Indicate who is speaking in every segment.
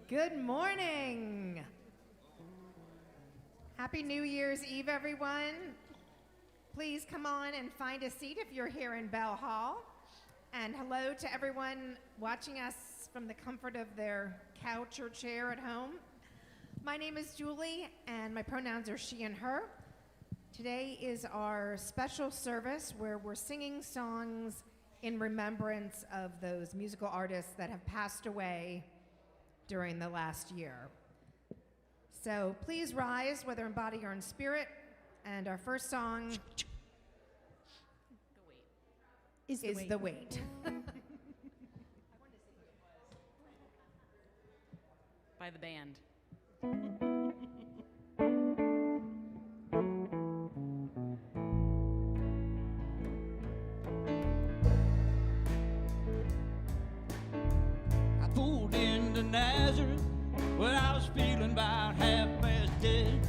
Speaker 1: Good morning. Happy New Year's Eve, everyone. Please come on and find a seat if you're here in Bell Hall. And hello to everyone watching us from the comfort of their couch or chair at home. My name is Julie, and my pronouns are she and her. Today is our special service where we're singing songs in remembrance of those musical artists that have passed away during the last year. So please rise, whether in body or in spirit. And our first song is The Wait.
Speaker 2: By the band.
Speaker 3: Nazareth when I was feeling about half-past dead.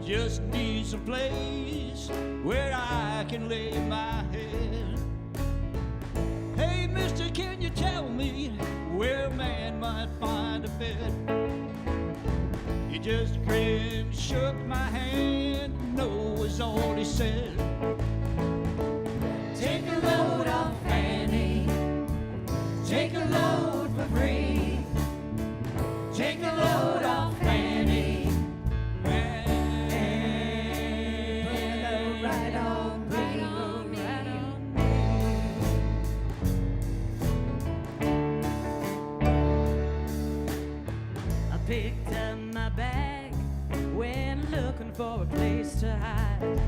Speaker 3: Just need some place where I can lay my head. Hey, mister, can you tell me where a man might find a bed? He just grinned, shook my hand, no was all he said. Take a load off Fanny, take a load for free. Take a load off Fanny, and put a load right on me, right on me. I picked up my bag, went looking for a place to hide.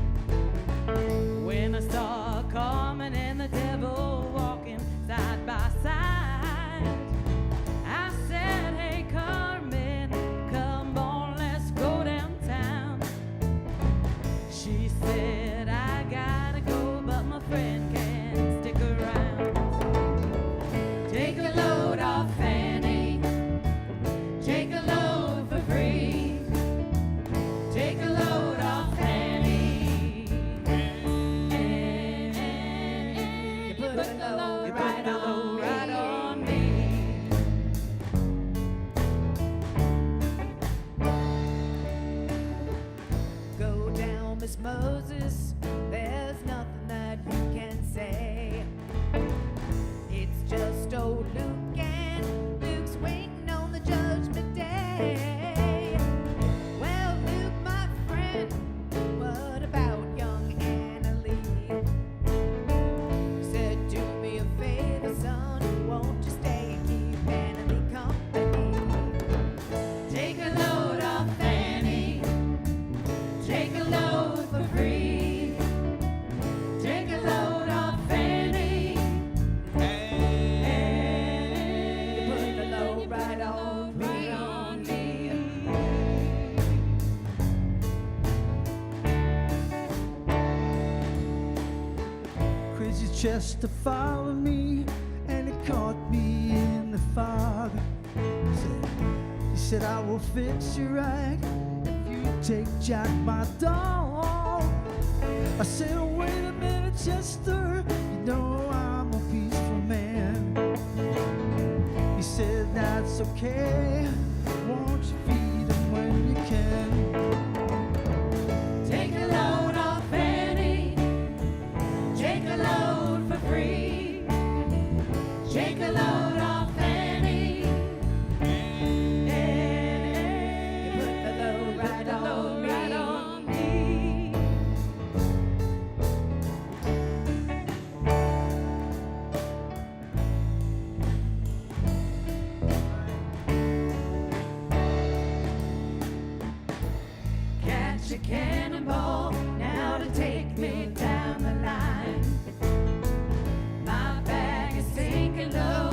Speaker 3: When I saw her coming and the devil walking side by side, Moses, there's nothing that you can say. It's just old Luke, and Luke's waiting on the judgment day. Well, Luke, my friend, what about young Anna Lee? He said, do me a favor, son, won't you stay and keep Anna Lee company? Take a load off Fanny, take a load for free. Take a load off Fanny, and you put the load right on me.
Speaker 4: Crazy Chester followed me, and he caught me in the fog. He said, I will fix you right if you take Jack, my dog. I said, oh, wait a minute, Chester, you know I'm a peaceful man. He said, that's okay, won't you feed him when you can?
Speaker 3: Take a load off Fanny, take a load for free. Take a load off Fanny, and you put the load right on me. Catch a cannonball now to take me down the line. My bag is sinking low.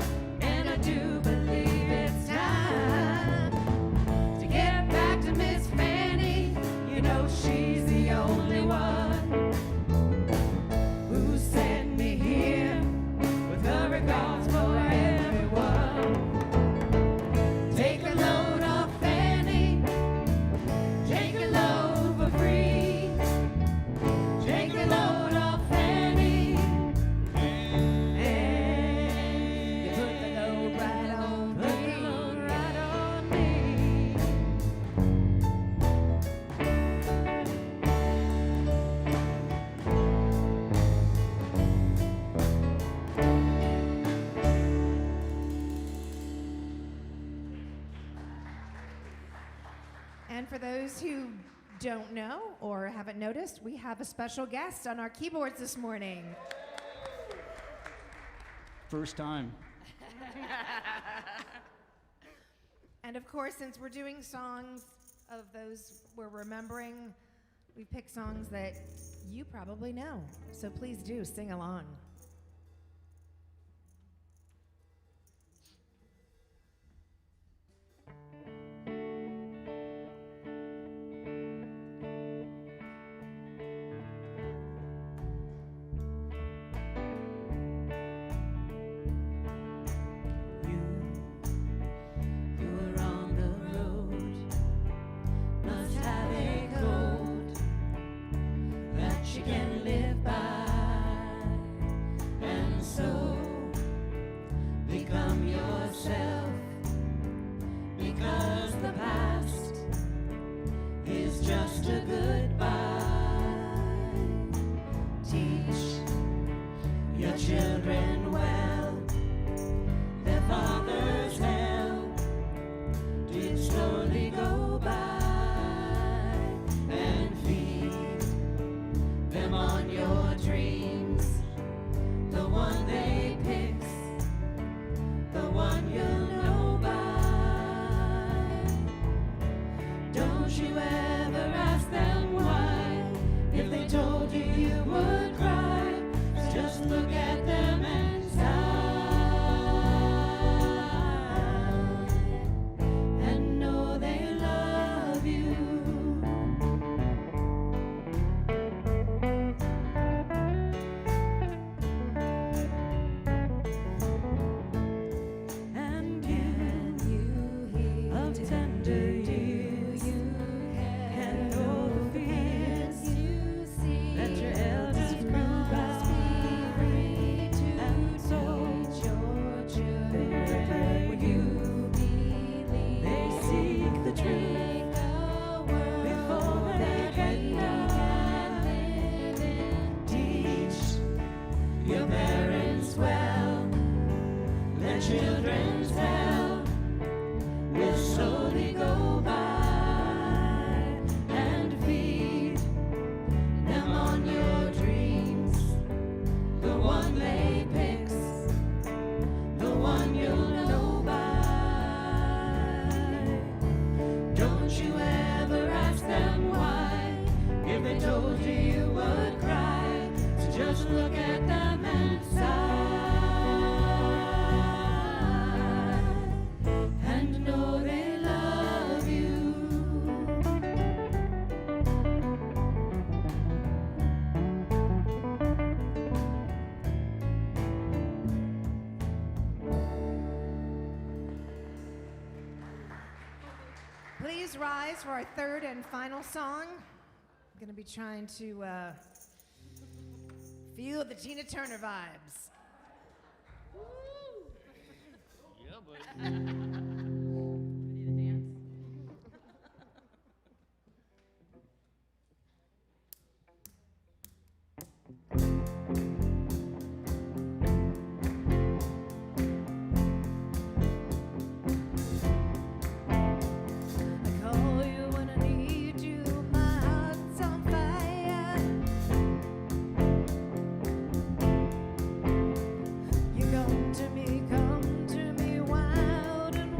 Speaker 1: those who don't know or haven't noticed, we have a special guest on our keyboards this morning.
Speaker 4: First time.
Speaker 1: And of course, since we're doing songs of those we're remembering, we picked songs that you probably know. So please do sing along. Please rise for our third and final song. I'm going to be trying to feel the Tina Turner vibes.
Speaker 2: Yeah, buddy. Ready to dance?
Speaker 3: Come to me wild and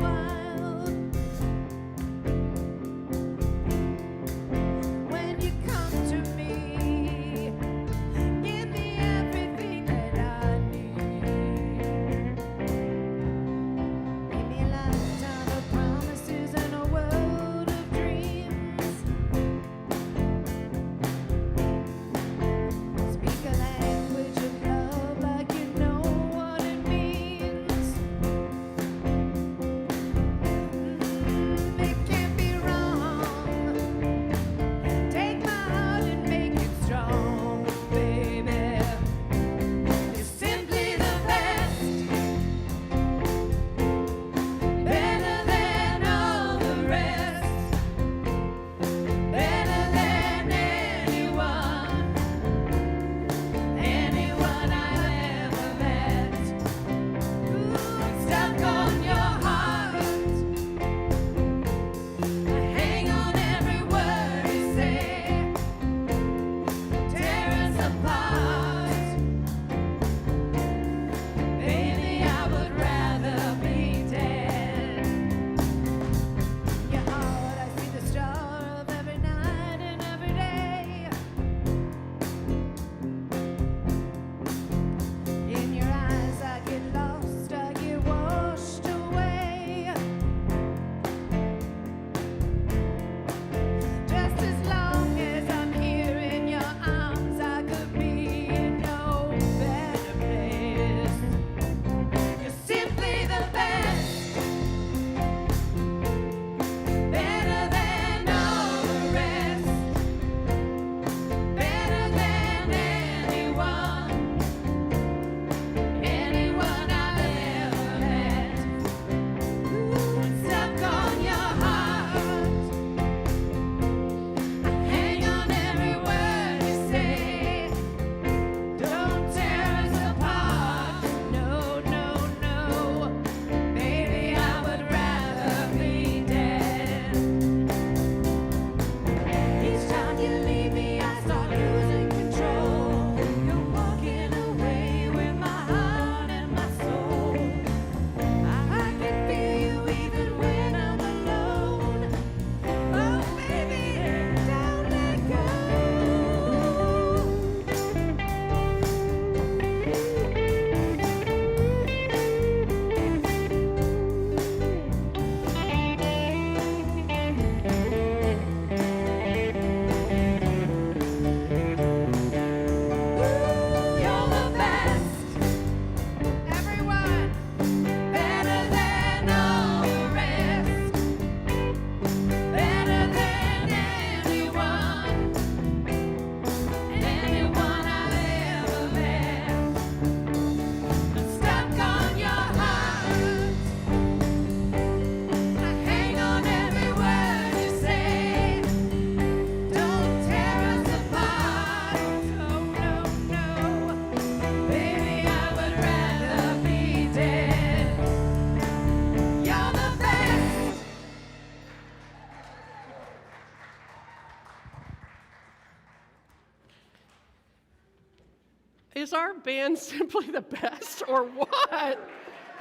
Speaker 5: Is our band simply the best or what?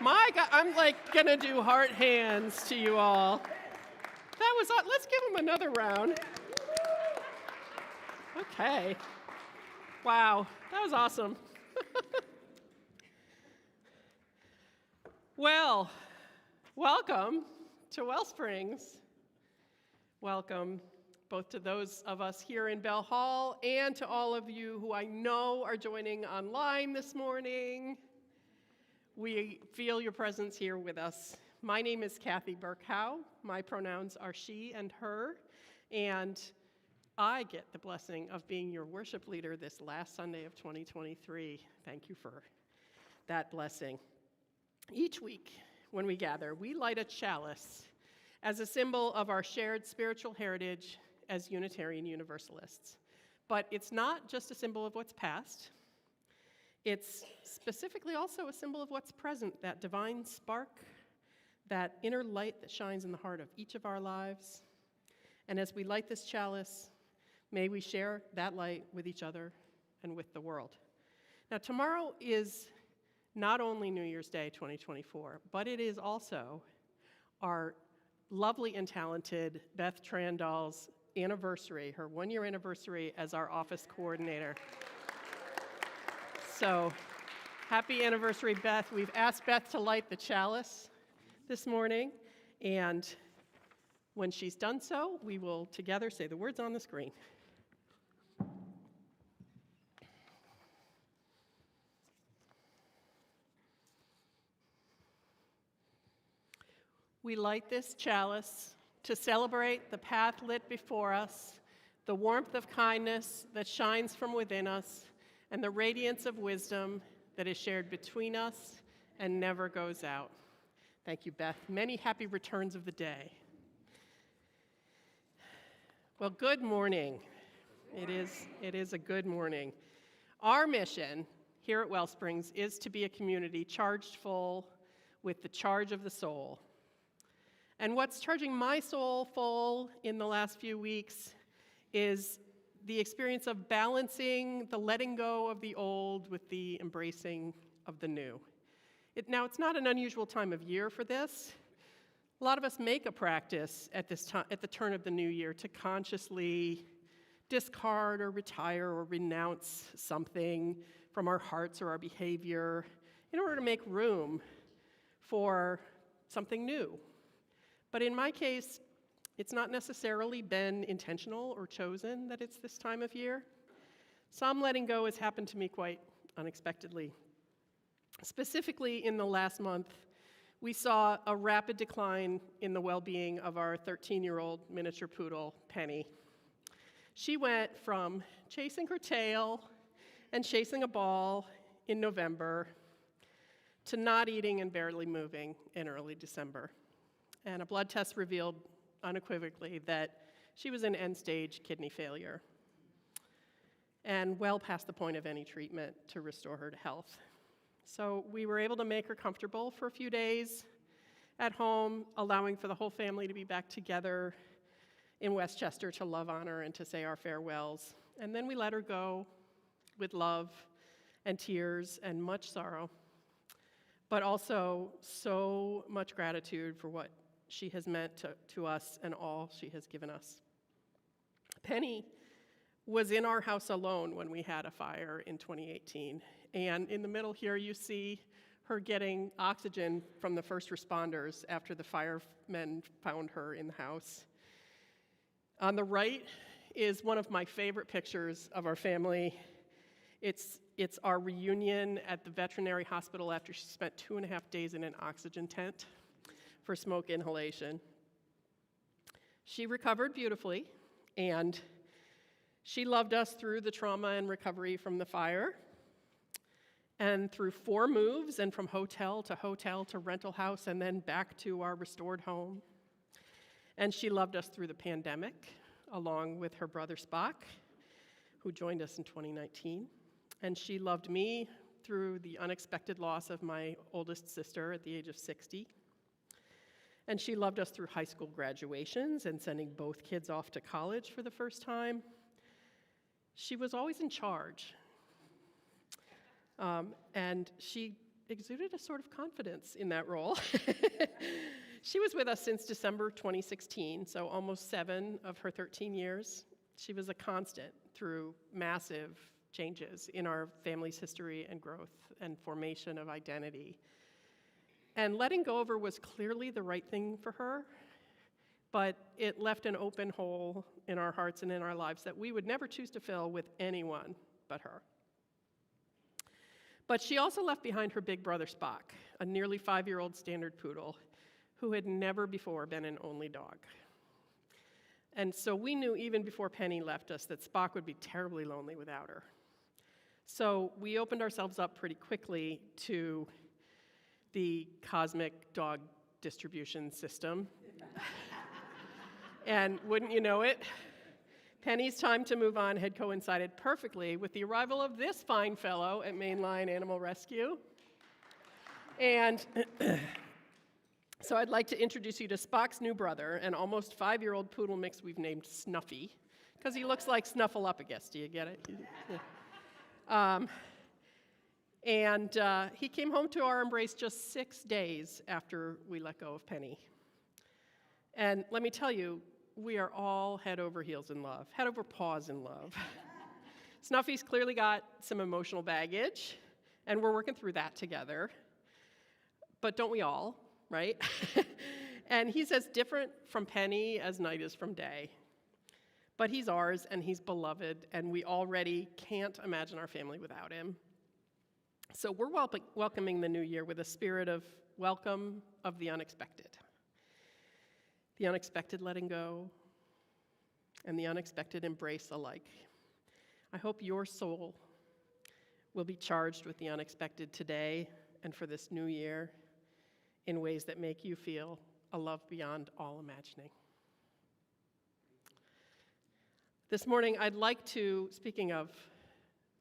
Speaker 5: My God, I'm like gonna do heart hands to you all. That was, let's give them another round. Okay. Wow, that was awesome. Well, welcome to WellSprings. Welcome both to those of us here in Bell Hall and to all of you who I know are joining online this morning. We feel your presence here with us. My name is Kathy Burkhow. My pronouns are she and her, and I get the blessing of being your worship leader this last Sunday of 2023. Thank you for that blessing. Each week when we gather, we light a chalice as a symbol of our shared spiritual heritage as Unitarian Universalists. But it's not just a symbol of what's past. It's specifically also a symbol of what's present, that divine spark, that inner light that shines in the heart of each of our lives. And as we light this chalice, may we share that light with each other and with the world. Now, tomorrow is not only New Year's Day 2024, but it is also our lovely and talented Beth Trandall's anniversary, her one-year anniversary as our office coordinator. So, happy anniversary, Beth. We've asked Beth to light the chalice this morning, and when she's done so, we will together say the words on the screen. We light this chalice to celebrate the path lit before us, the warmth of kindness that shines from within us, and the radiance of wisdom that is shared between us and never goes out. Thank you, Beth. Many happy returns of the day. Well, good morning. It is a good morning. Our mission here at WellSprings is to be a community charged full with the charge of the soul. And what's charging my soul full in the last few weeks is the experience of balancing the letting go of the old with the embracing of the new. Now, it's not an unusual time of year for this. A lot of us make a practice at this time, at the turn of the new year, to consciously discard or retire or renounce something from our hearts or our behavior in order to make room for something new. But in my case, it's not necessarily been intentional or chosen that it's this time of year. Some letting go has happened to me quite unexpectedly. Specifically, in the last month, we saw a rapid decline in the well-being of our 13-year-old miniature poodle, Penny. She went from chasing her tail and chasing a ball in November to not eating and barely moving in early December. And a blood test revealed unequivocally that she was in end-stage kidney failure and well past the point of any treatment to restore her to health. So we were able to make her comfortable for a few days at home, allowing for the whole family to be back together in Westchester to love on her and to say our farewells. And then we let her go with love and tears and much sorrow, but also so much gratitude for what she has meant to us and all she has given us. Penny was in our house alone when we had a fire in 2018. And in the middle here, you see her getting oxygen from the first responders after the firemen found her in the house. On the right is one of my favorite pictures of our family. It's our reunion at the veterinary hospital after she spent 2.5 days in an oxygen tent for smoke inhalation. She recovered beautifully, and she loved us through the trauma and recovery from the fire, and through 4 moves, and from hotel to rental house, and then back to our restored home. And she loved us through the pandemic, along with her brother Spock, who joined us in 2019. And she loved me through the unexpected loss of my oldest sister at the age of 60. And she loved us through high school graduations and sending both kids off to college for the first time. She was always in charge. And she exuded a sort of confidence in that role. She was with us since December 2016, so almost 7 of her 13 years. She was a constant through massive changes in our family's history and growth and formation of identity. And letting go of her was clearly the right thing for her, but it left an open hole in our hearts and in our lives that we would never choose to fill with anyone but her. But she also left behind her big brother Spock, a nearly 5-year-old standard poodle who had never before been an only dog. And so we knew even before Penny left us that Spock would be terribly lonely without her. So we opened ourselves up pretty quickly to the cosmic dog distribution system. And wouldn't you know it, Penny's time to move on had coincided perfectly with the arrival of this fine fellow at Main Line Animal Rescue. And so I'd like to introduce you to Spock's new brother, an almost 5-year-old poodle mix we've named Snuffy, because he looks like Snuffleupagus. Do you get it? He came home to our embrace just 6 days after we let go of Penny. And let me tell you, we are all head over heels in love, head over paws in love. Snuffy's clearly got some emotional baggage, and we're working through that together. But don't we all, right? And he's as different from Penny as night is from day. But he's ours, and he's beloved, and we already can't imagine our family without him. So we're welcoming the new year with a spirit of welcome of the unexpected. The unexpected letting go, and the unexpected embrace alike. I hope your soul will be charged with the unexpected today and for this new year in ways that make you feel a love beyond all imagining. This morning, I'd like to, speaking of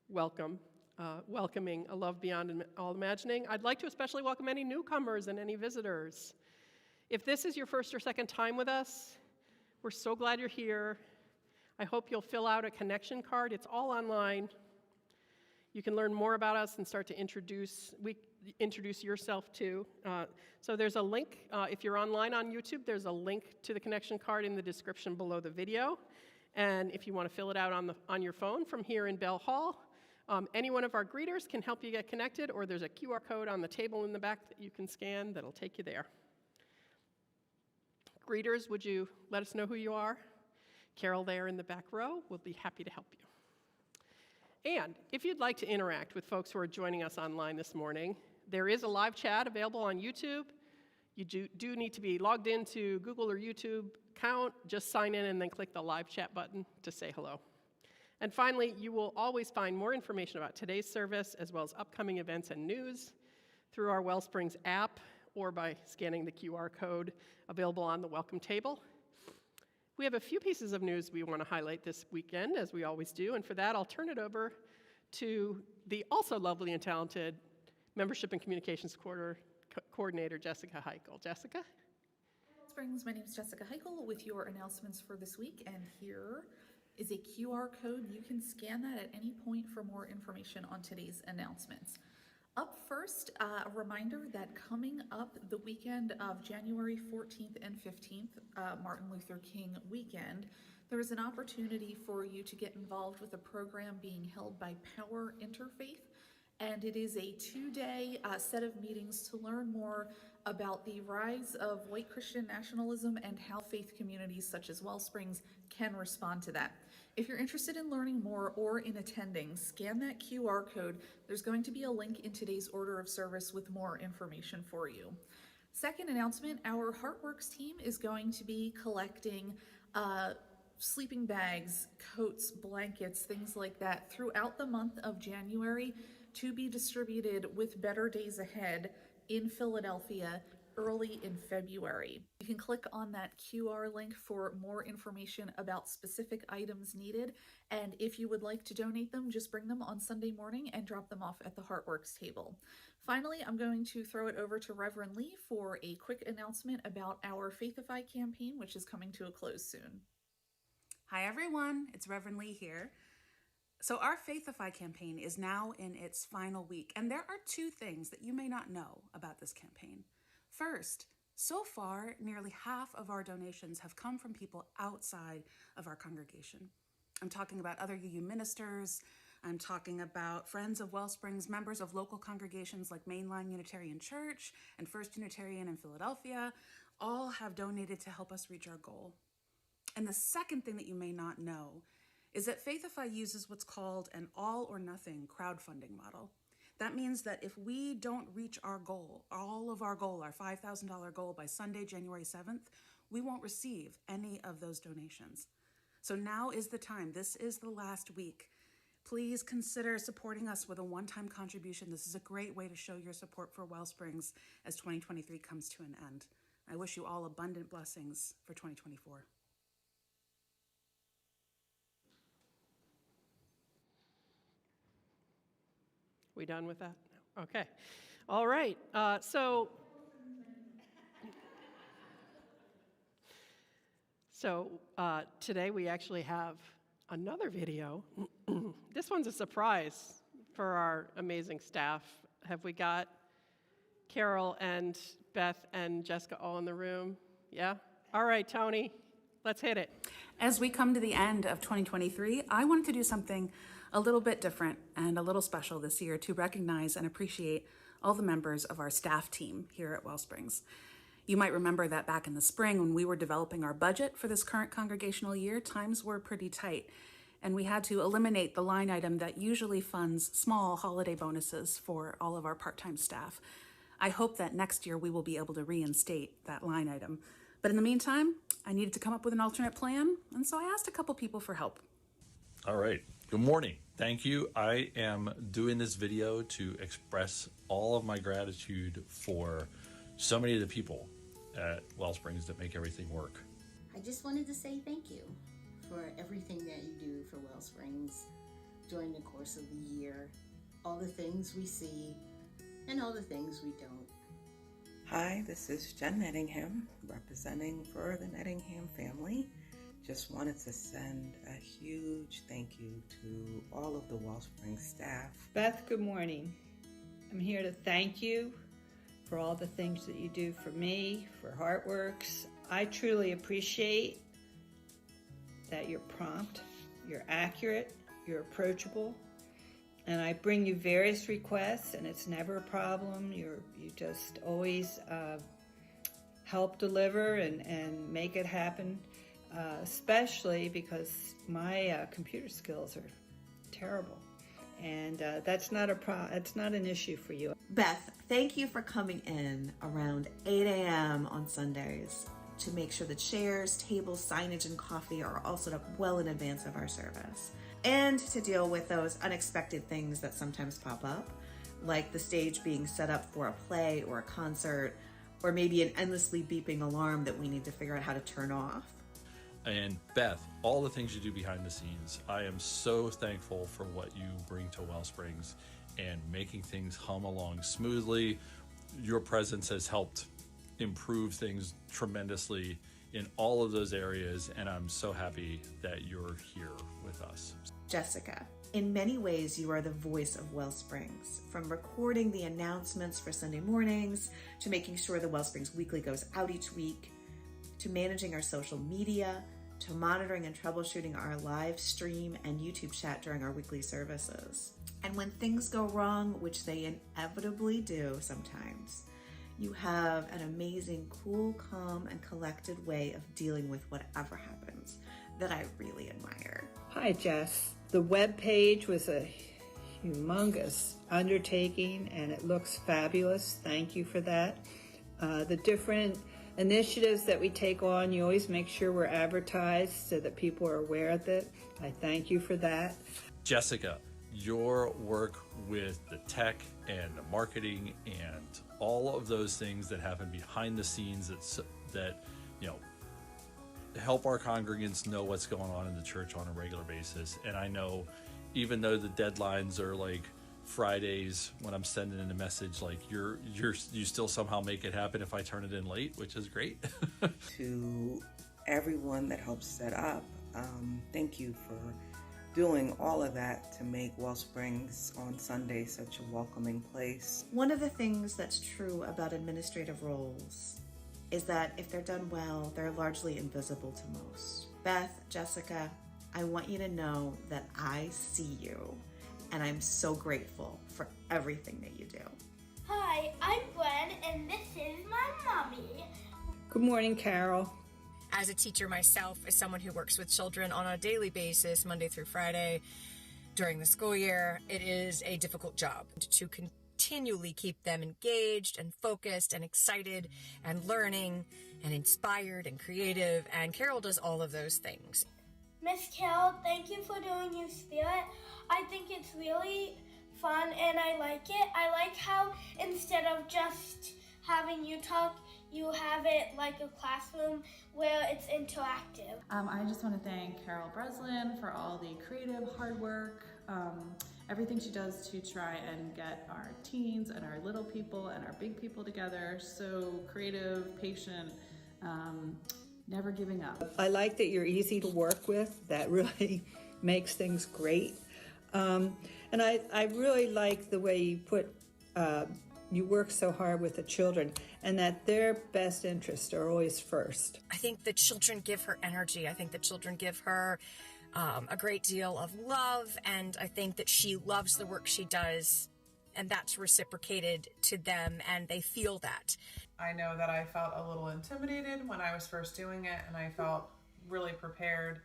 Speaker 5: welcoming a love beyond all imagining, I'd like to especially welcome any newcomers and any visitors. If this is your first or second time with us, we're so glad you're here. I hope you'll fill out a connection card. It's all online. You can learn more about us and start to introduce yourself too. So there's a link, if you're online on YouTube, there's a link to the connection card in the description below the video. And if you want to fill it out on your phone from here in Bell Hall, any one of our greeters can help you get connected, or there's a QR code on the table in the back that you can scan that'll take you there. Greeters, would you let us know who you are? Carol there in the back row will be happy to help you. And if you'd like to interact with folks who are joining us online this morning, there is a live chat available on YouTube. You do need to be logged into Google or YouTube account. Just sign in and then click the live chat button to say hello. And finally, you will always find more information about today's service as well as upcoming events and news through our WellSprings app or by scanning the QR code available on the welcome table. We have a few pieces of news we want to highlight this weekend, as we always do, and for that, I'll turn it over to the also lovely and talented Membership and Communications Coordinator, Jessica Heichel. Jessica?
Speaker 6: WellSprings, my name is Jessica Heichel with your announcements for this week, and here is a QR code. You can scan that at any point for more information on today's announcements. Up first, a reminder that coming up the weekend of January 14th and 15th, Martin Luther King weekend, there is an opportunity for you to get involved with a program being held by Power Interfaith, and it is a 2-day set of meetings to learn more about the rise of white Christian nationalism and how faith communities such as WellSprings can respond to that. If you're interested in learning more or in attending, scan that QR code. There's going to be a link in today's order of service with more information for you. Second announcement, our HeartWorks team is going to be collecting sleeping bags, coats, blankets, things like that throughout the month of January to be distributed with Better Days Ahead in Philadelphia early in February. You can click on that QR link for more information about specific items needed, and if you would like to donate them, just bring them on Sunday morning and drop them off at the HeartWorks table. Finally, I'm going to throw it over to Reverend Lee for a quick announcement about our Faithify campaign, which is coming to a close soon.
Speaker 7: Hi everyone, it's Reverend Lee here. So our Faithify campaign is now in its final week, and there are two things that you may not know about this campaign. First, so far, nearly half of our donations have come from people outside of our congregation. I'm talking about other UU ministers. I'm talking about friends of WellSprings, members of local congregations like Mainline Unitarian Church and First Unitarian in Philadelphia. All have donated to help us reach our goal. And the second thing that you may not know is that Faithify uses what's called an all-or-nothing crowdfunding model. That means that if we don't reach our goal, all of our goal, our $5,000 goal by Sunday, January 7th, we won't receive any of those donations. So now is the time. This is the last week. Please consider supporting us with a one-time contribution. This is a great way to show your support for WellSprings as 2023 comes to an end. I wish you all abundant blessings for 2024.
Speaker 5: We done with that? Okay. All right. So today we actually have another video. This one's a surprise for our amazing staff. Have we got Carol and Beth and Jessica all in the room? Yeah? All right, Tony, let's hit it.
Speaker 7: As we come to the end of 2023, I wanted to do something a little bit different and a little special this year to recognize and appreciate all the members of our staff team here at WellSprings. You might remember that back in the spring when we were developing our budget for this current congregational year, times were pretty tight, and we had to eliminate the line item that usually funds small holiday bonuses for all of our part-time staff. I hope that next year we will be able to reinstate that line item. But in the meantime, I needed to come up with an alternate plan, and so I asked a couple people for help.
Speaker 8: All right. Good morning. Thank you. I am doing this video to express all of my gratitude for so many of the people at WellSprings that make everything work.
Speaker 9: I just wanted to say thank you for everything that you do for WellSprings during the course of the year, all the things we see and all the things we don't.
Speaker 10: Hi, this is Jen Nettingham, representing for the Nettingham family. Just wanted to send a huge thank you to all of the WellSprings staff.
Speaker 11: Beth, good morning. I'm here to thank you for all the things that you do for me, for Heartworks. I truly appreciate that you're prompt, you're accurate, you're approachable, and I bring you various requests, and it's never a problem. You just always help deliver and make it happen. Especially because my computer skills are terrible, and that's not an issue for you.
Speaker 12: Beth, thank you for coming in around 8 a.m. on Sundays to make sure the chairs, tables, signage, and coffee are all set up well in advance of our service, and to deal with those unexpected things that sometimes pop up, like the stage being set up for a play or a concert, or maybe an endlessly beeping alarm that we need to figure out how to turn off.
Speaker 8: And Beth, all the things you do behind the scenes, I am so thankful for what you bring to WellSprings and making things hum along smoothly. Your presence has helped improve things tremendously in all of those areas, and I'm so happy that you're here with us.
Speaker 12: Jessica, in many ways, you are the voice of WellSprings, from recording the announcements for Sunday mornings, to making sure the WellSprings Weekly goes out each week, to managing our social media, to monitoring and troubleshooting our live stream and YouTube chat during our weekly services. And when things go wrong, which they inevitably do sometimes, you have an amazing, cool, calm, and collected way of dealing with whatever happens that I really admire.
Speaker 11: Hi, Jess. The web page was a humongous undertaking, and it looks fabulous. Thank you for that. The different initiatives that we take on, you always make sure we're advertised so that people are aware of it. I thank you for that.
Speaker 8: Jessica, your work with the tech and the marketing and all of those things that happen behind the scenes that help our congregants know what's going on in the church on a regular basis. And I know even though the deadlines are like Fridays, when I'm sending in a message, like you still somehow make it happen if I turn it in late, which is great.
Speaker 10: To everyone that helps set up, thank you for doing all of that to make WellSprings on Sunday such a welcoming place.
Speaker 12: One of the things that's true about administrative roles is that if they're done well, they're largely invisible to most. Beth, Jessica, I want you to know that I see you, and I'm so grateful for everything that you do.
Speaker 13: Hi, I'm Gwen, and this is my mommy.
Speaker 11: Good morning, Carol.
Speaker 14: As a teacher myself, as someone who works with children on a daily basis, Monday through Friday, during the school year, it is a difficult job to continually keep them engaged and focused and excited and learning and inspired and creative, and Carol does all of those things.
Speaker 13: Miss Carol, thank you for doing Youth Spirit. I think it's really fun and I like it. I like how instead of just having you talk, you have it like a classroom where it's interactive.
Speaker 15: I just want to thank Carol Breslin for all the creative hard work, everything she does to try and get our teens and our little people and our big people together. So creative, patient, never giving up.
Speaker 11: I like that you're easy to work with. That really makes things great. And I really like the way you put you work so hard with the children and that their best interests are always first.
Speaker 14: I think the children give her energy. I think the children give her a great deal of love, and I think that she loves the work she does, and that's reciprocated to them, and they feel that.
Speaker 16: I know that I felt a little intimidated when I was first doing it, and I felt really prepared.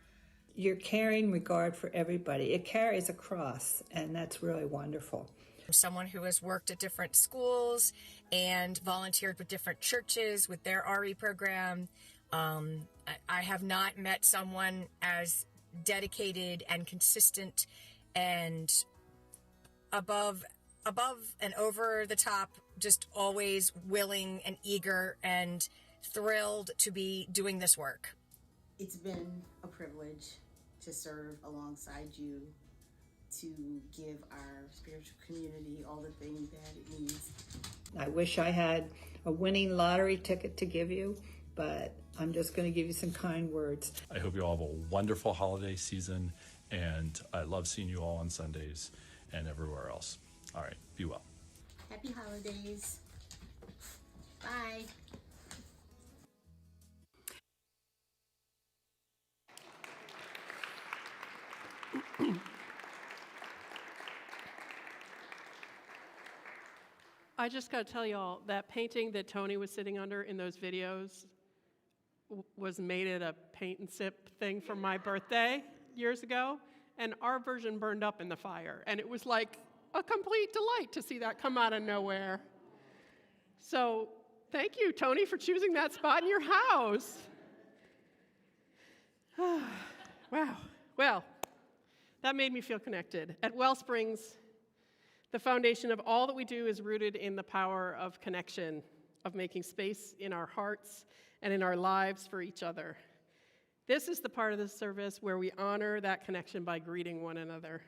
Speaker 11: Your caring regard for everybody, it carries across, and that's really wonderful.
Speaker 14: Someone who has worked at different schools and volunteered with different churches with their RE program. I have not met someone as dedicated and consistent and above and over the top, just always willing and eager and thrilled to be doing this work.
Speaker 9: It's been a privilege to serve alongside you, to give our spiritual community all the things that it needs.
Speaker 11: I wish I had a winning lottery ticket to give you, but I'm just going to give you some kind words.
Speaker 8: I hope you all have a wonderful holiday season, and I love seeing you all on Sundays and everywhere else. All right, be well.
Speaker 9: Happy holidays. Bye.
Speaker 5: I just got to tell y'all, that painting that Tony was sitting under in those videos was made at a paint and sip thing for my birthday years ago, and our version burned up in the fire, and it was like a complete delight to see that come out of nowhere. So thank you, Tony, for choosing that spot in your house. Wow. Well, that made me feel connected. At WellSprings, the foundation of all that we do is rooted in the power of connection, of making space in our hearts and in our lives for each other. This is the part of the service where we honor that connection by greeting one another.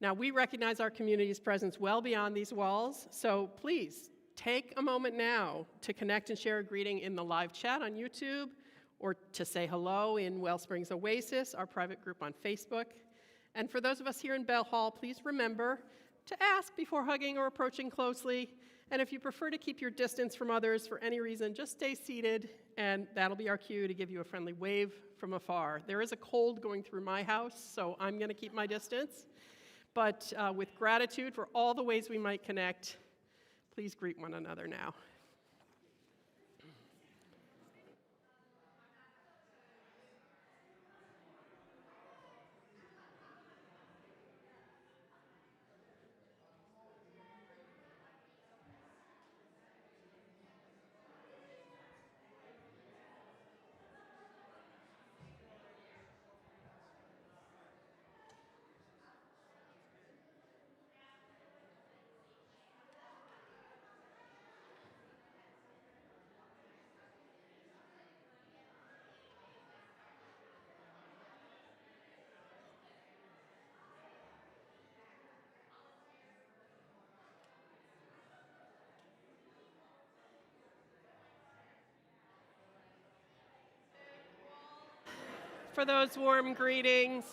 Speaker 5: Now, we recognize our community's presence well beyond these walls, so please take a moment now to connect and share a greeting in the live chat on YouTube, or to say hello in WellSprings Oasis, our private group on Facebook. And for those of us here in Bell Hall, please remember to ask before hugging or approaching closely. And if you prefer to keep your distance from others for any reason, just stay seated, and that'll be our cue to give you a friendly wave from afar. There is a cold going through my house, so I'm going to keep my distance. But with gratitude for all the ways we might connect, please greet one another now. For those warm greetings.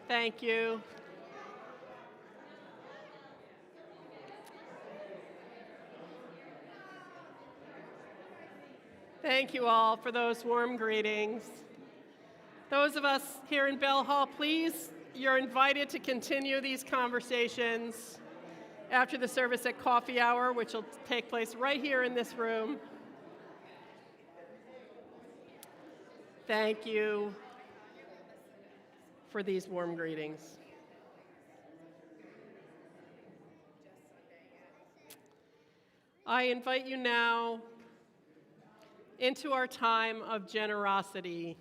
Speaker 5: Thank you. Thank you all for those warm greetings. Those of us here in Bell Hall, please, you're invited to continue these conversations after the service at coffee hour, which will take place right here in this room. Thank you for these warm greetings. I invite you now into our time of generosity,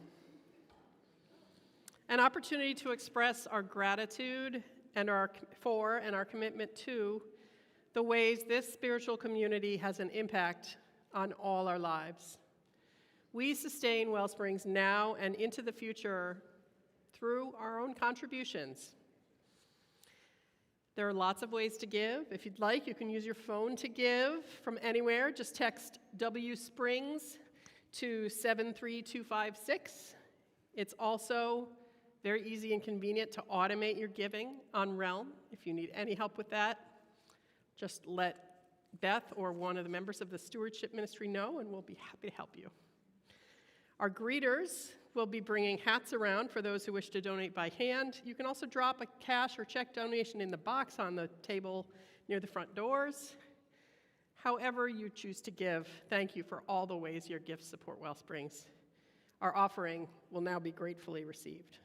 Speaker 5: an opportunity to express our gratitude and our commitment to the ways this spiritual community has an impact on all our lives. We sustain WellSprings now and into the future through our own contributions. There are lots of ways to give. If you'd like, you can use your phone to give from anywhere. Just text WellSprings to 73256. It's also very easy and convenient to automate your giving on Realm. If you need any help with that, just let Beth or one of the members of the stewardship ministry know, and we'll be happy to help you. Our greeters will be bringing hats around for those who wish to donate by hand. You can also drop a cash or check donation in the box on the table near the front doors. However you choose to give, thank you for all the ways your gifts support WellSprings. Our offering will now be gratefully received.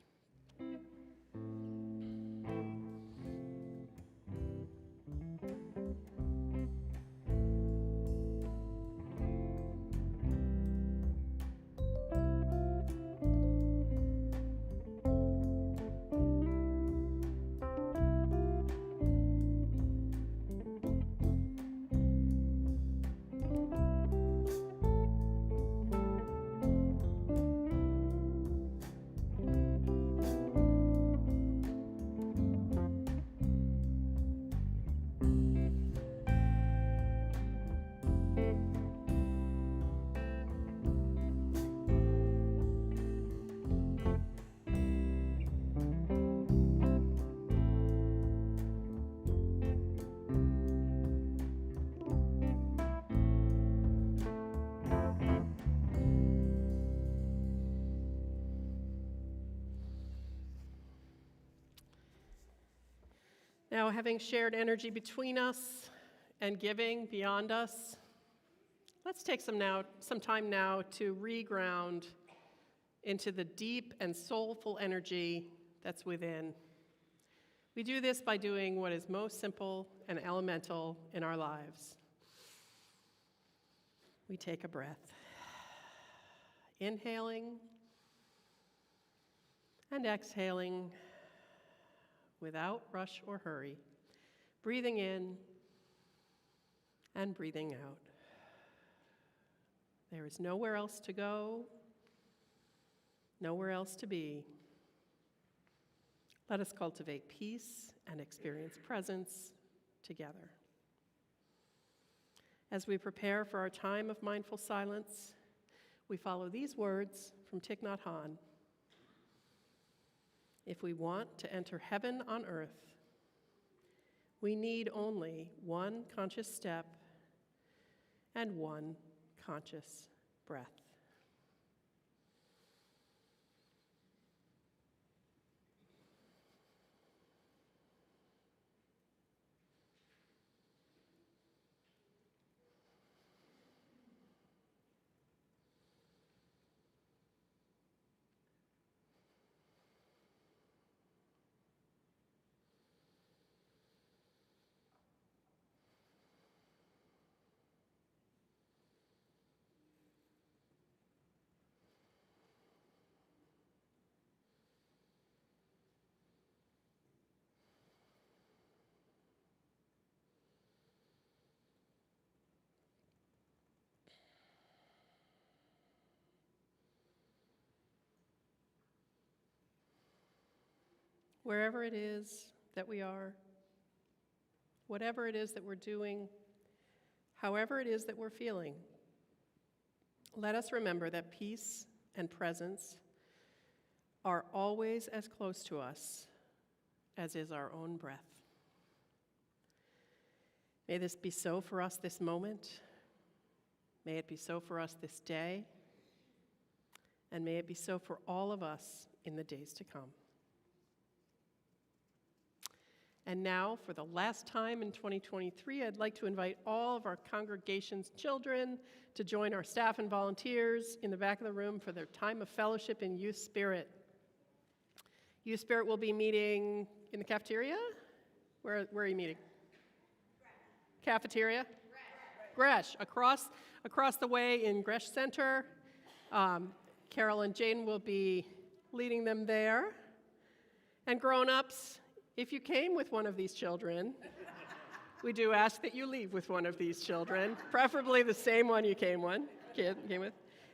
Speaker 5: Now, having shared energy between us and giving beyond us, let's take some time now to reground into the deep and soulful energy that's within. We do this by doing what is most simple and elemental in our lives. We take a breath, inhaling and exhaling without rush or hurry, breathing in and breathing out. There is nowhere else to go, nowhere else to be. Let us cultivate peace and experience presence together. As we prepare for our time of mindful silence, we follow these words from Thich Nhat Hanh. If we want to enter heaven on earth, we need only one conscious step and one conscious breath. Wherever it is that we are, whatever it is that we're doing, however it is that we're feeling, let us remember that peace and presence are always as close to us as is our own breath. May this be so for us this moment. May it be so for us this day. And may it be so for all of us in the days to come. And now, for the last time in 2023, I'd like to invite all of our congregation's children to join our staff and volunteers in the back of the room for their time of fellowship in Youth Spirit. Youth Spirit will be meeting in the cafeteria? Where are you meeting? Cafeteria? Gresh, across the way in Gresh Center. Carol and Jane will be leading them there. And grown-ups, if you came with one of these children, we do ask that you leave with one of these children, preferably the same one you came with,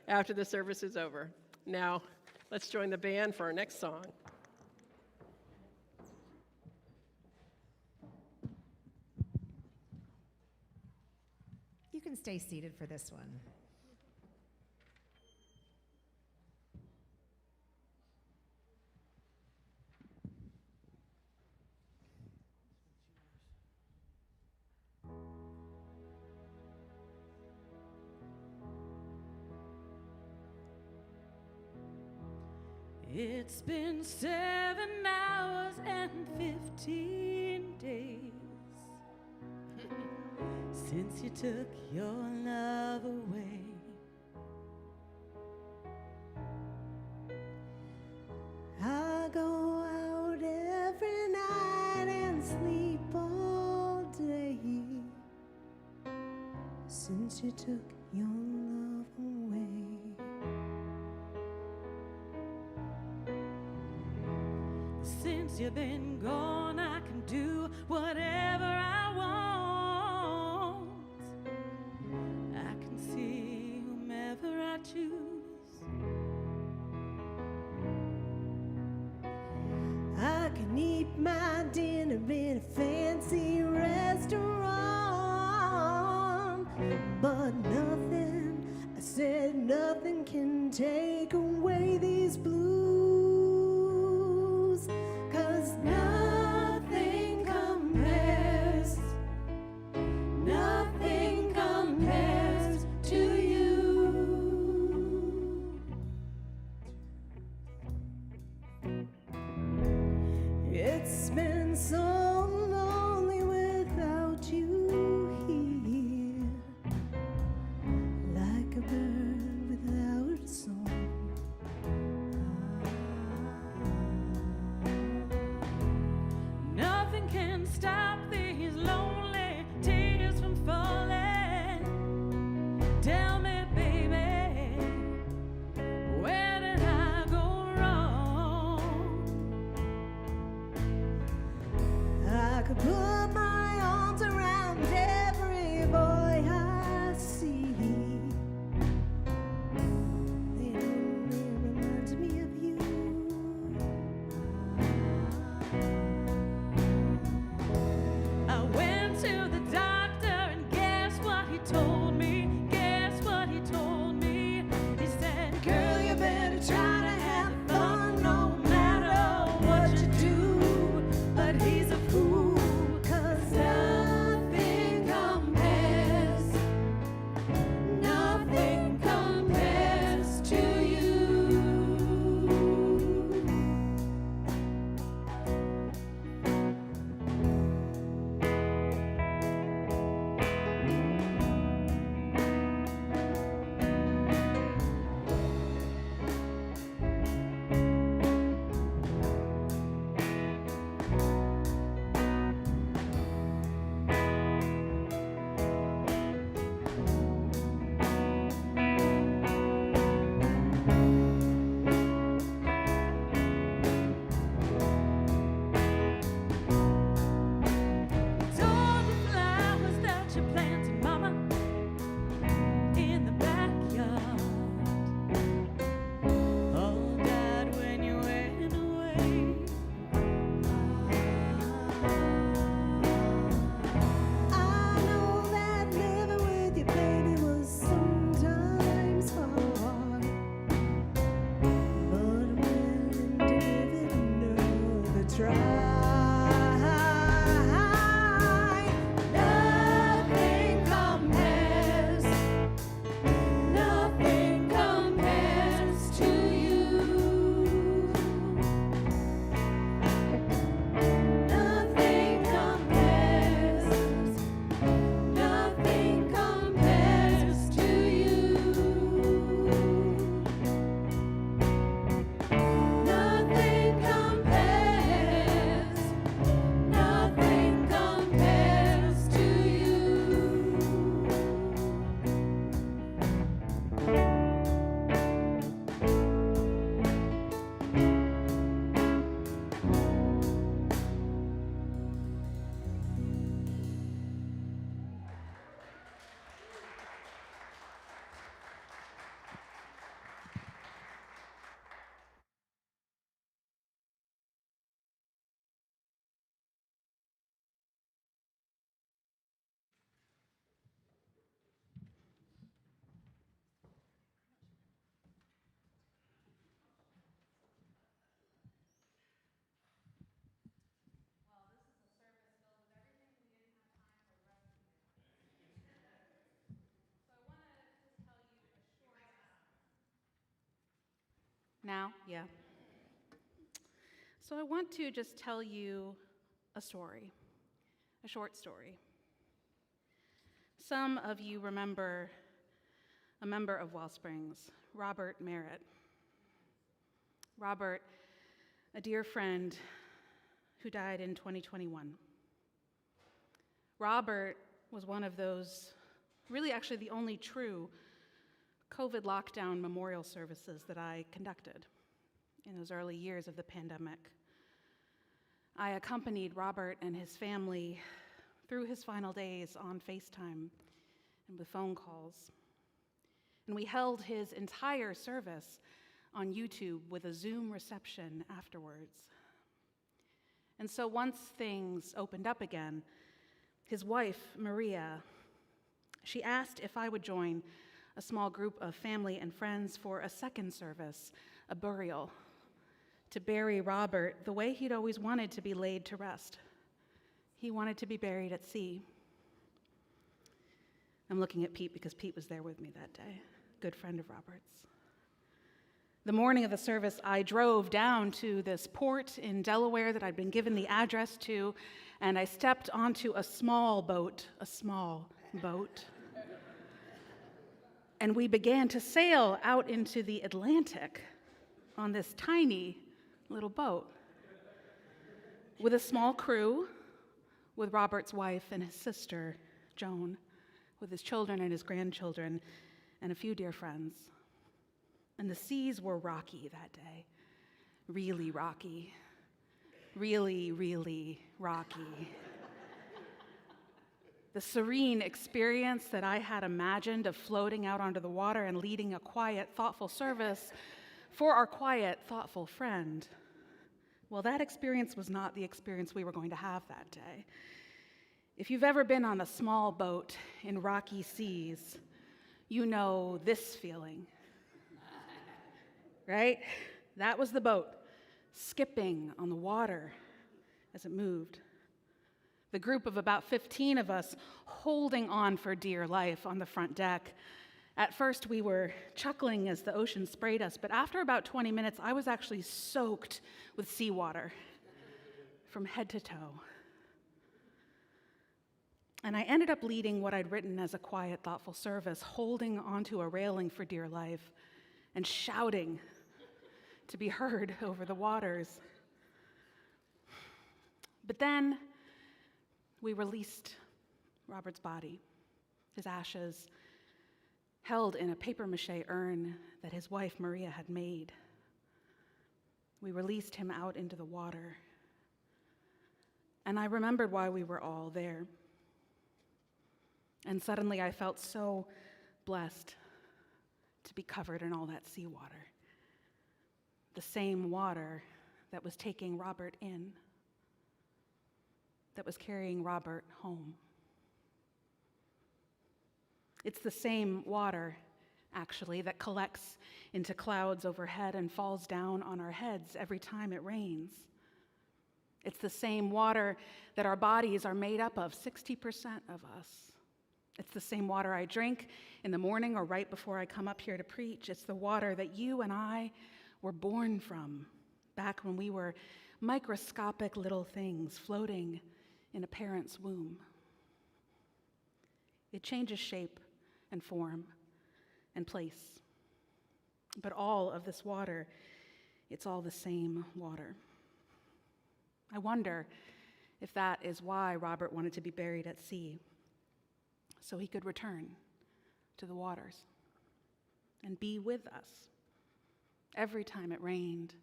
Speaker 5: after the service is over. Now, let's join the band for our next song.
Speaker 1: You can stay seated for this one.
Speaker 3: It's been 7 hours and 15 days since you took your love away. I go out every night and sleep all day since you took your love away. Since you've been gone, I can do whatever I want. I can see whomever I choose. I can eat my dinner in a fancy restaurant, but nothing, I said nothing can take away these blues. 'Cause now
Speaker 17: Now? Yeah. So I want to just tell you a story, a short story. Some of you remember a member of WellSprings, Robert Merritt. Robert, a dear friend who died in 2021. Robert was one of those, really actually the only true COVID lockdown memorial services that I conducted in those early years of the pandemic. I accompanied Robert and his family through his final days on FaceTime and with phone calls. And we held his entire service on YouTube with a Zoom reception afterwards. And so once things opened up again, his wife, Maria, she asked if I would join a small group of family and friends for a second service, a burial, to bury Robert the way he'd always wanted to be laid to rest. He wanted to be buried at sea. I'm looking at Pete because Pete was there with me that day, good friend of Robert's. The morning of the service, I drove down to this port in Delaware that I'd been given the address to, and I stepped onto a small boat. And we began to sail out into the Atlantic on this tiny little boat with a small crew, with Robert's wife and his sister, Joan, with his children and his grandchildren, and a few dear friends. And the seas were rocky that day, really rocky, really, really rocky. The serene experience that I had imagined of floating out onto the water and leading a quiet, thoughtful service for our quiet, thoughtful friend, well, that experience was not the experience we were going to have that day. If you've ever been on a small boat in rocky seas, you know this feeling, right? That was the boat, skipping on the water as it moved. The group of about 15 of us holding on for dear life on the front deck. At first, we were chuckling as the ocean sprayed us, but after about 20 minutes, I was actually soaked with seawater from head to toe. And I ended up leading what I'd written as a quiet, thoughtful service, holding onto a railing for dear life and shouting to be heard over the waters. But then we released Robert's body, his ashes, held in a papier-mâché urn that his wife Maria had made. We released him out into the water. And I remembered why we were all there. And suddenly I felt so blessed to be covered in all that seawater. The same water that was taking Robert in, that was carrying Robert home. It's the same water, actually, that collects into clouds overhead and falls down on our heads every time it rains. It's the same water that our bodies are made up of, 60% of us. It's the same water I drink in the morning or right before I come up here to preach. It's the water that you and I were born from back when we were microscopic little things floating in a parent's womb. It changes shape and form and place. But all of this water, it's all the same water. I wonder if that is why Robert wanted to be buried at sea, so he could return to the waters and be with us every time it rained,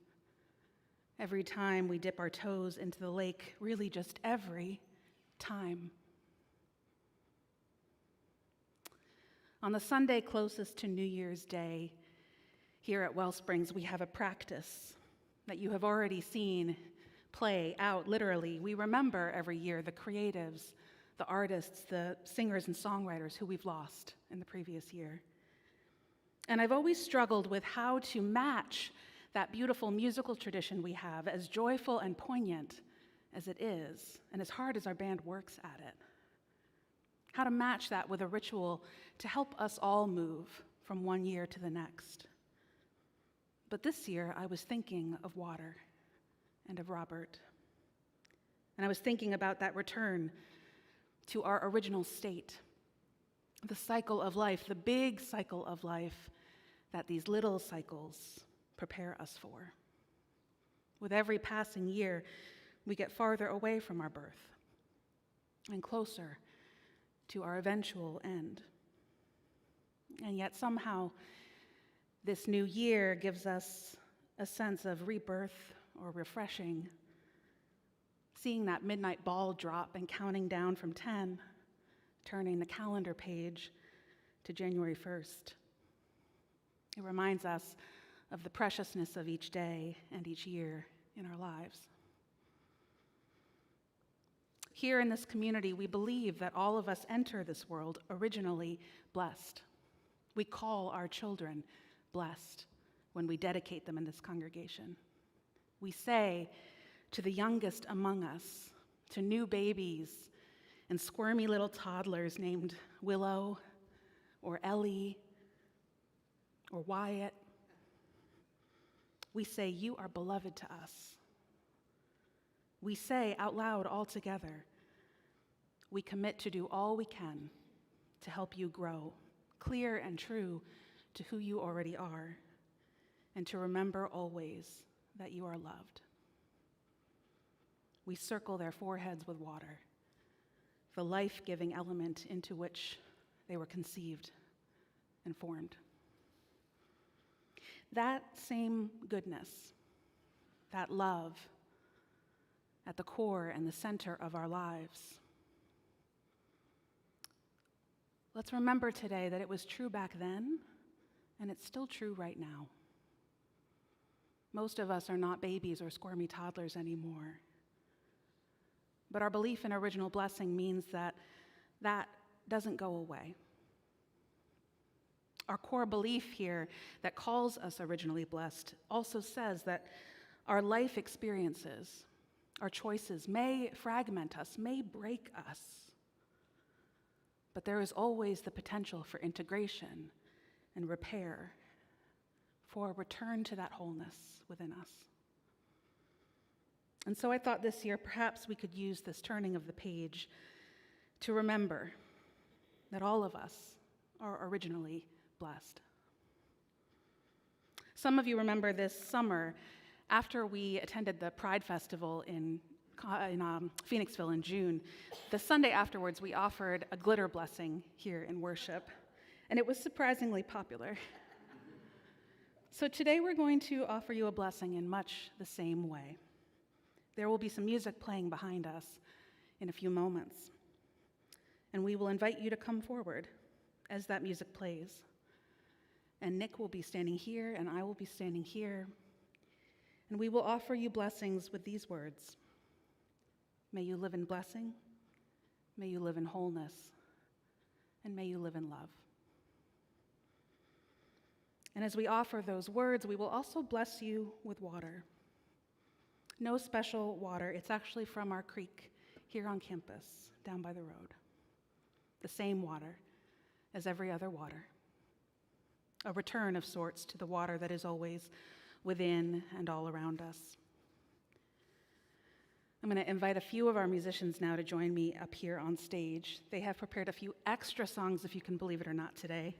Speaker 17: every time we dip our toes into the lake, really just every time. On the Sunday closest to New Year's Day, here at WellSprings, we have a practice that you have already seen play out literally. We remember every year the creatives, the artists, the singers and songwriters who we've lost in the previous year. And I've always struggled with how to match that beautiful musical tradition we have, as joyful and poignant as it is, and as hard as our band works at it. How to match that with a ritual to help us all move from one year to the next. But this year, I was thinking of water and of Robert. And I was thinking about that return to our original state, the cycle of life, the big cycle of life that these little cycles prepare us for. With every passing year, we get farther away from our birth and closer to our eventual end. And yet somehow, this new year gives us a sense of rebirth or refreshing, seeing that midnight ball drop and counting down from 10, turning the calendar page to January 1st. It reminds us of the preciousness of each day and each year in our lives. Here in this community, we believe that all of us enter this world originally blessed. We call our children blessed when we dedicate them in this congregation. We say to the youngest among us, to new babies and squirmy little toddlers named Willow or Ellie or Wyatt, we say, you are beloved to us. We say out loud all together, we commit to do all we can to help you grow, clear and true to who you already are, and to remember always that you are loved. We circle their foreheads with water, the life-giving element into which they were conceived and formed. That same goodness, that love, at the core and the center of our lives. Let's remember today that it was true back then, and it's still true right now. Most of us are not babies or squirmy toddlers anymore. But our belief in original blessing means that that doesn't go away. Our core belief here that calls us originally blessed also says that our life experiences, our choices may fragment us, may break us, but there is always the potential for integration and repair, for a return to that wholeness within us. And so I thought this year perhaps we could use this turning of the page to remember that all of us are originally blessed. Some of you remember this summer after we attended the Pride Festival in Phoenixville in June. The Sunday afterwards, we offered a glitter blessing here in worship, and it was surprisingly popular. So today we're going to offer you a blessing in much the same way. There will be some music playing behind us in a few moments, and we will invite you to come forward as that music plays. And Nick will be standing here, and I will be standing here, and we will offer you blessings with these words. May you live in blessing, may you live in wholeness, and may you live in love. And as we offer those words, we will also bless you with water. No special water, it's actually from our creek here on campus, down by the road. The same water as every other water. A return of sorts to the water that is always within and all around us. I'm going to invite a few of our musicians now to join me up here on stage. They have prepared a few extra songs, if you can believe it or not, today,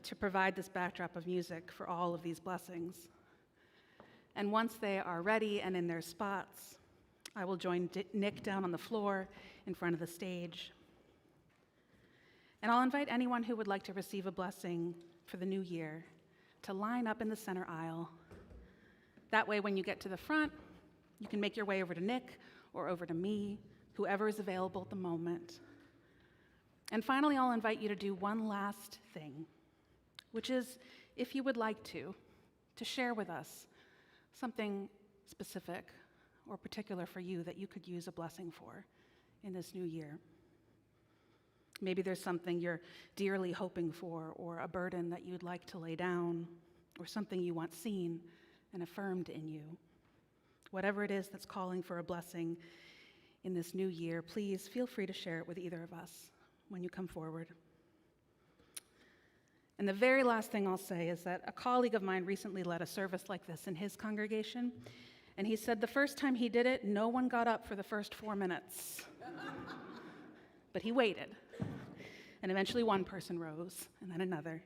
Speaker 17: to provide this backdrop of music for all of these blessings. And once they are ready and in their spots, I will join Nick down on the floor in front of the stage. And I'll invite anyone who would like to receive a blessing for the new year to line up in the center aisle. That way, when you get to the front, you can make your way over to Nick or over to me, whoever is available at the moment. And finally, I'll invite you to do one last thing, which is, if you would like to share with us something specific or particular for you that you could use a blessing for in this new year. Maybe there's something you're dearly hoping for, or a burden that you'd like to lay down, or something you want seen and affirmed in you. Whatever it is that's calling for a blessing in this new year, please feel free to share it with either of us when you come forward. And the very last thing I'll say is that a colleague of mine recently led a service like this in his congregation, and he said the first time he did it, no one got up for the first 4 minutes. But he waited, and eventually one person rose, and then another.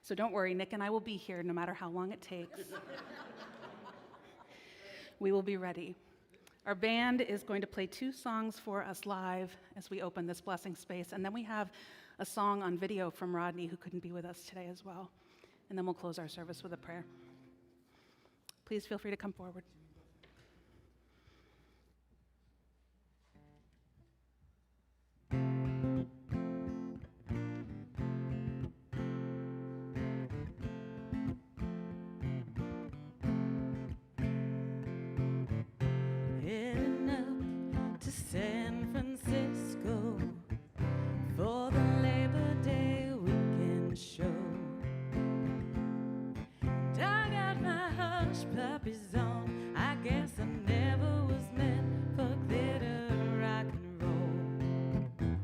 Speaker 17: So don't worry, Nick and I will be here no matter how long it takes. We will be ready. Our band is going to play 2 songs for us live as we open this blessing space, and then we have a song on video from Rodney, who couldn't be with us today as well. And then we'll close our service with a prayer. Please feel free to come forward.
Speaker 3: Heading up to San Francisco for the Labor Day weekend show. And I got my hush puppies on. I guess I never was meant for glitter rock and roll.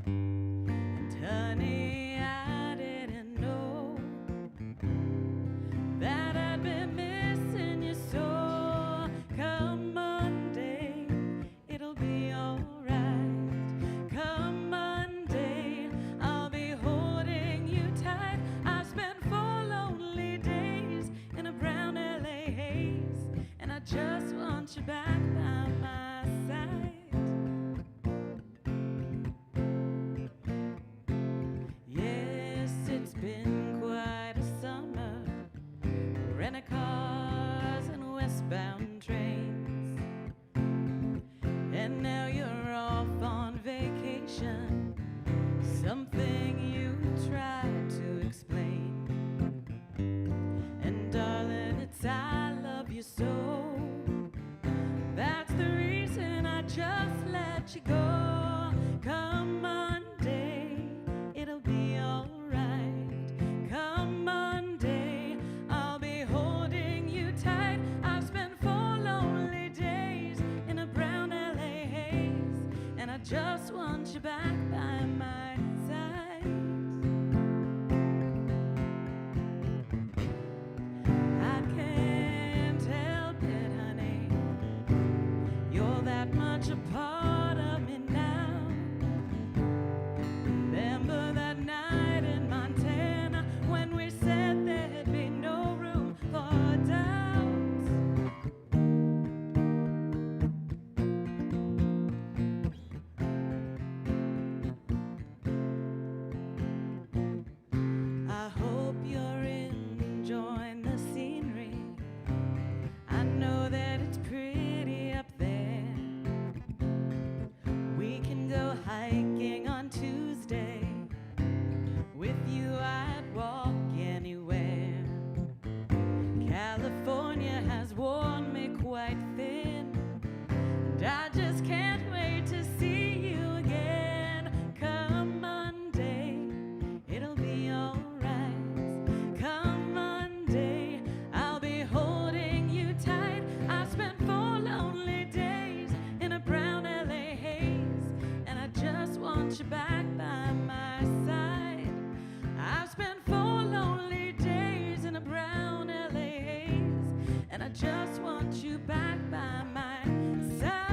Speaker 3: And honey, I didn't know that I'd been missing you so. Come Monday, it'll be alright. Come Monday, I'll be holding you tight. I've spent 4 lonely days in a brown LA haze, and I just want you back by my side. Yes, it's been quite a summer, rental cars and westbound trains, and now you're off on vacation, something you tried to explain. And darling, it's I love you so, that's the reason I just let you go. Come Monday, it'll be alright. Come Monday, I'll be holding you tight. I've spent 4 lonely days in a brown LA haze, and I just want you back by my side. I can't help it, honey, you're that much a part of me now. Remember that night in Montana when we said there'd be no room for doubt. I hope you're enjoying the scenery. I know that it's pretty up there. We can go hiking on Tuesday. With you, I'd walk anywhere. California has worn me quite thin, and I just can't wait to see you again. Come Monday, it'll be alright. Come Monday, I'll be holding you tight. I've spent 4 lonely days in a brown LA haze, and I just want you back by my side. I've spent 4 lonely days in a brown LA haze, and I just want you back by my side.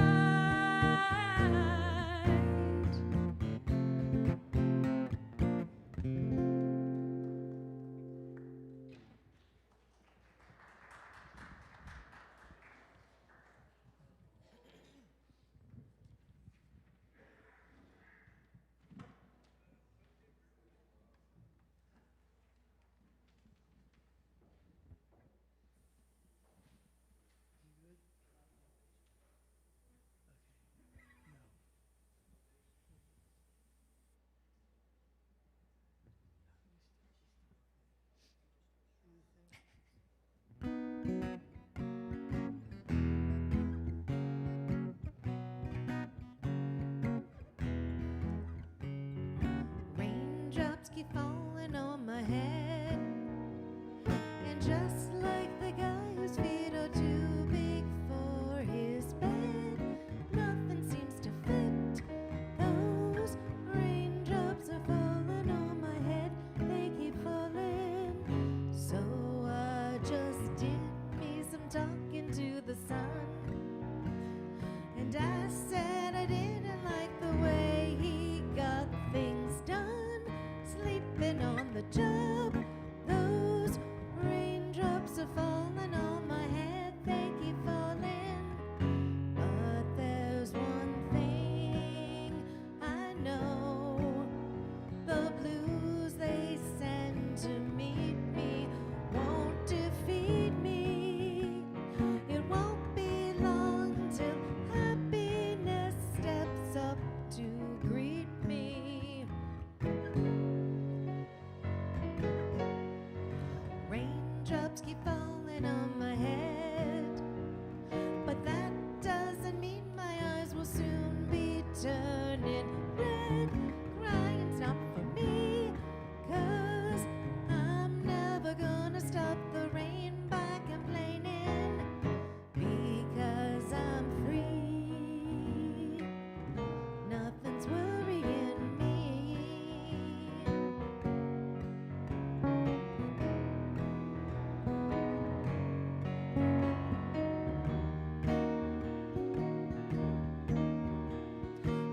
Speaker 3: Raindrops keep falling on my head, and just like the guy whose feet are too big for his bed, nothing seems to fit. Those raindrops are falling on my head, they keep falling job. Those raindrops are falling on my head, they keep falling. But there's one thing I know, the blues they send to meet me won't defeat me. It won't be long till happiness steps up to greet me. Raindrops keep falling on my head, but that doesn't mean my eyes will soon be turning red. Crying's not for me, 'cause I'm never gonna stop the rain by complaining, because I'm free. Nothing's worrying me.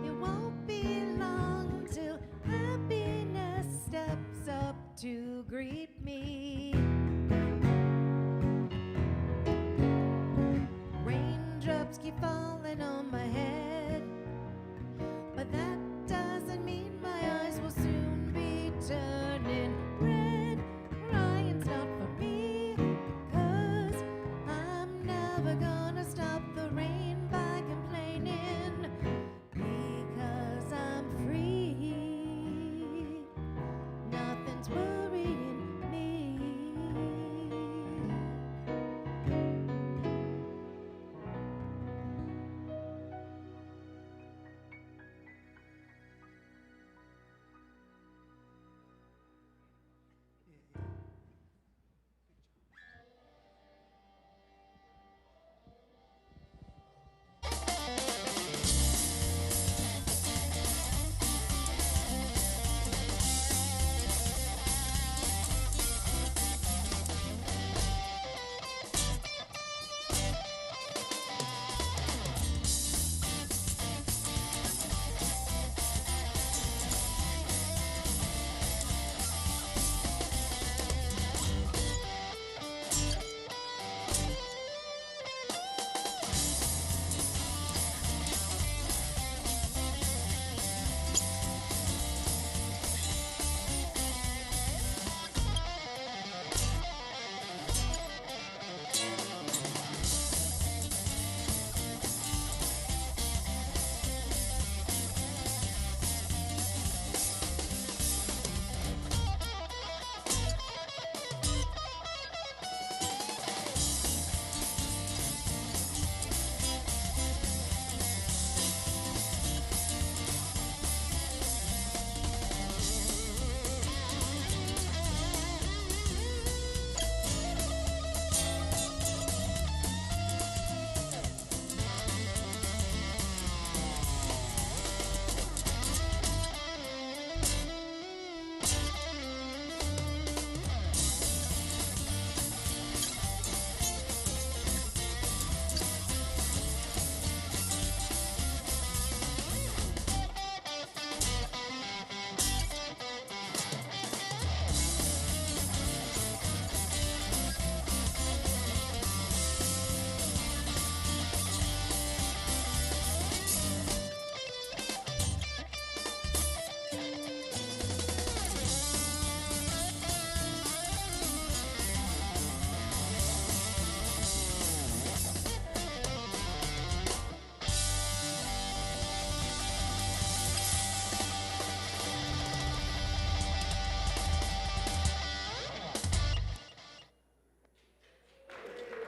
Speaker 3: It won't be long till happiness steps up to greet me. Raindrops keep falling on my head, but that doesn't mean my eyes will soon be turning red. Crying's not for me, 'cause I'm never gonna stop the rain by complaining, because I'm free. Nothing's worrying me.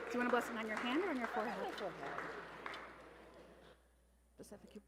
Speaker 17: Do you want a blessing on your hand or on your forehead? Specific.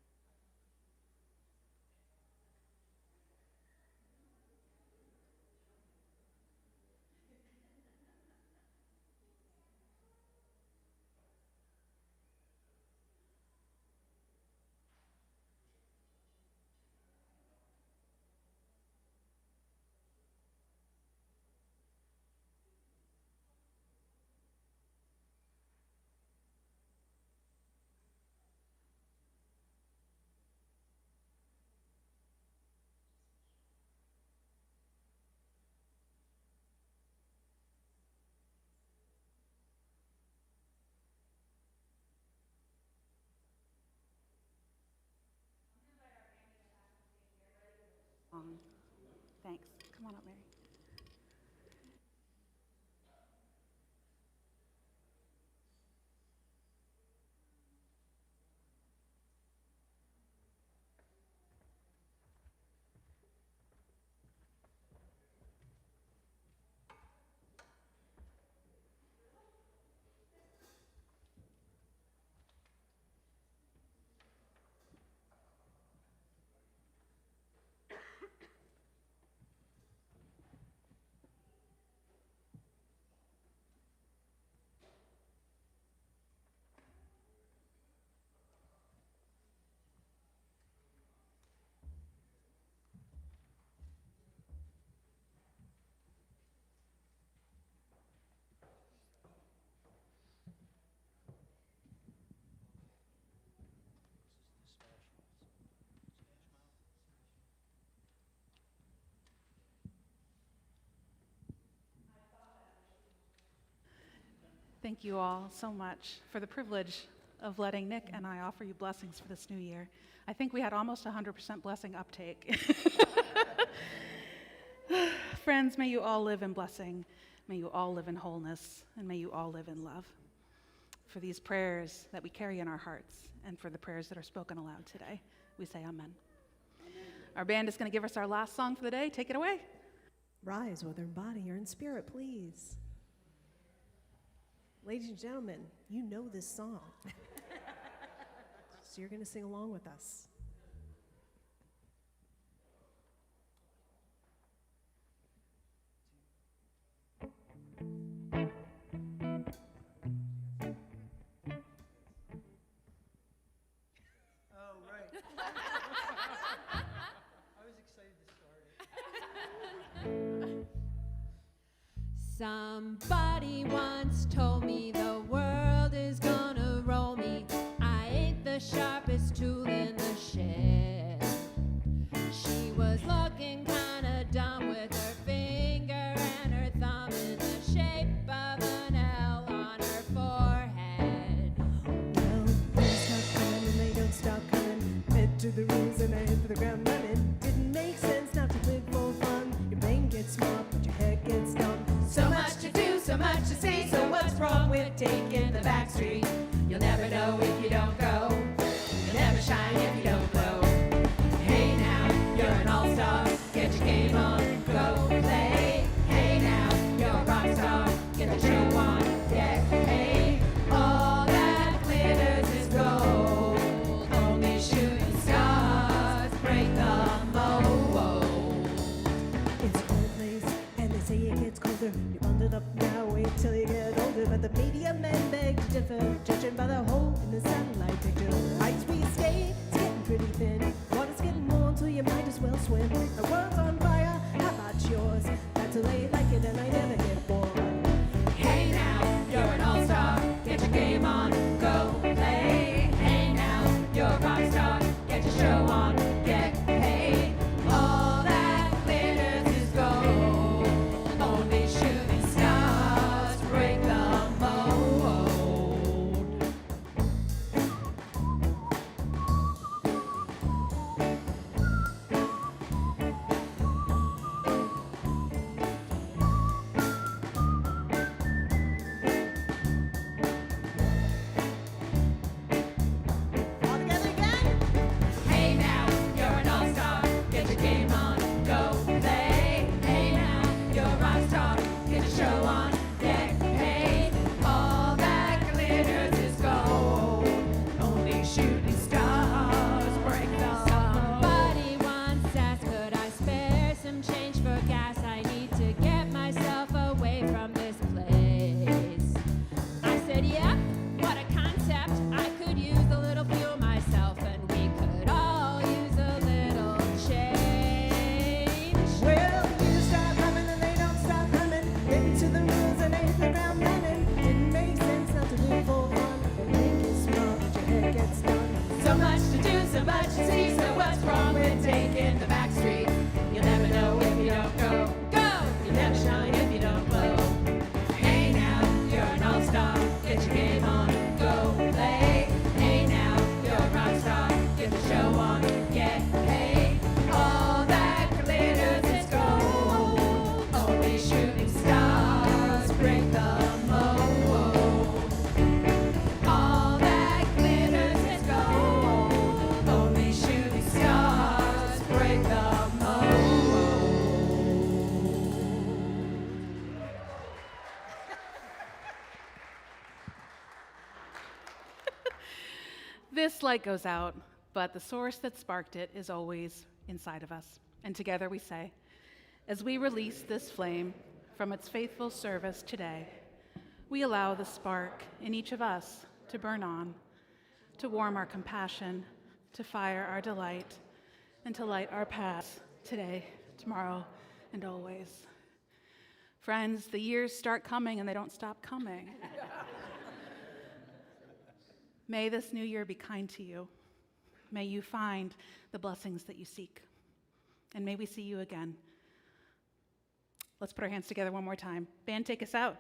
Speaker 17: song. Thanks. Come on up, Mary. Thank you all so much for the privilege of letting Nick and I offer you blessings for this new year. I think we had almost 100% blessing uptake. Friends, may you all live in blessing, may you all live in wholeness, and may you all live in love. For these prayers that we carry in our hearts and for the prayers that are spoken aloud today, we say amen. Our band is going to give us our last song for the day. Take it away.
Speaker 18: Rise, whether in body or in spirit, please. Ladies and gentlemen, you know this song. So you're going to sing along with us.
Speaker 4: Oh, right. I was excited to start it.
Speaker 3: Somebody once told me the world is gonna roll me. I ain't the sharpest tool in the shed. She was looking kinda dumb with her finger and her thumb in the shape of an L on her forehead.
Speaker 18: Well, they stop coming and they don't stop coming. Head to the rules and I head for the ground running. Didn't make sense not to live for fun. Your brain gets smart, but your head gets dumb.
Speaker 3: So much to do, so much to see. So what's wrong with taking the back street? You'll never know if you don't go. You'll never shine if you don't glow. Hey now, you're an all-star. Get your game on, go play. Hey now, you're a rock star. Get the show on, get paid. All that glitters is gold. Only shooting stars break the mold.
Speaker 18: It's a cold place, and they say it gets colder. You're bundled up now, wait till you get older. But the media men beg to differ, judging by the hole in the satellite picture. Ice we skate, it's getting pretty thin. Water's getting warm, so you might as well swim. The world's on fire, how about yours? That's the way you like it, and I never get bored.
Speaker 3: Hey now, you're an all-star. Get your game on, go play. Hey now, you're a rock star. Get your show on, get paid. All that glitters is gold. Only shooting stars break the mold.
Speaker 17: This light goes out, but the source that sparked it is always inside of us. And together we say, as we release this flame from its faithful service today, we allow the spark in each of us to burn on, to warm our compassion, to fire our delight, and to light our paths today, tomorrow, and always. Friends, the years start coming and they don't stop coming. May this new year be kind to you. May you find the blessings that you seek. And may we see you again. Let's put our hands together one more time. Band, take us out.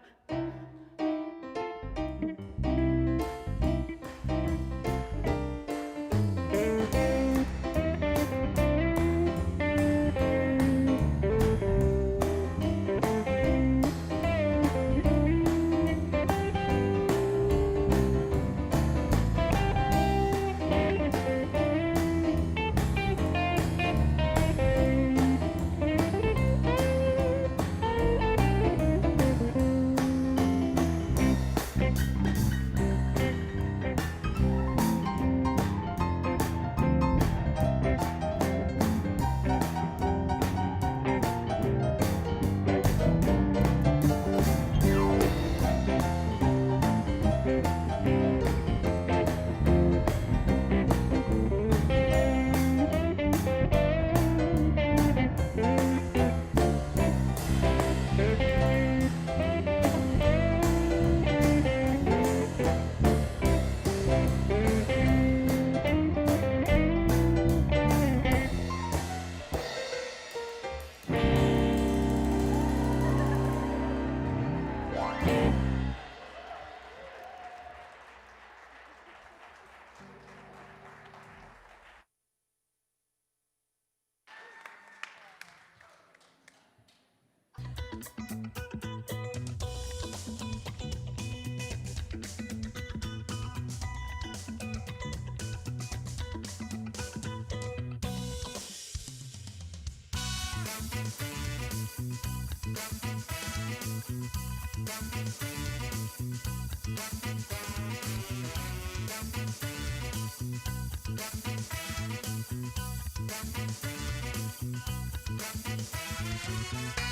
Speaker 3: Thank you.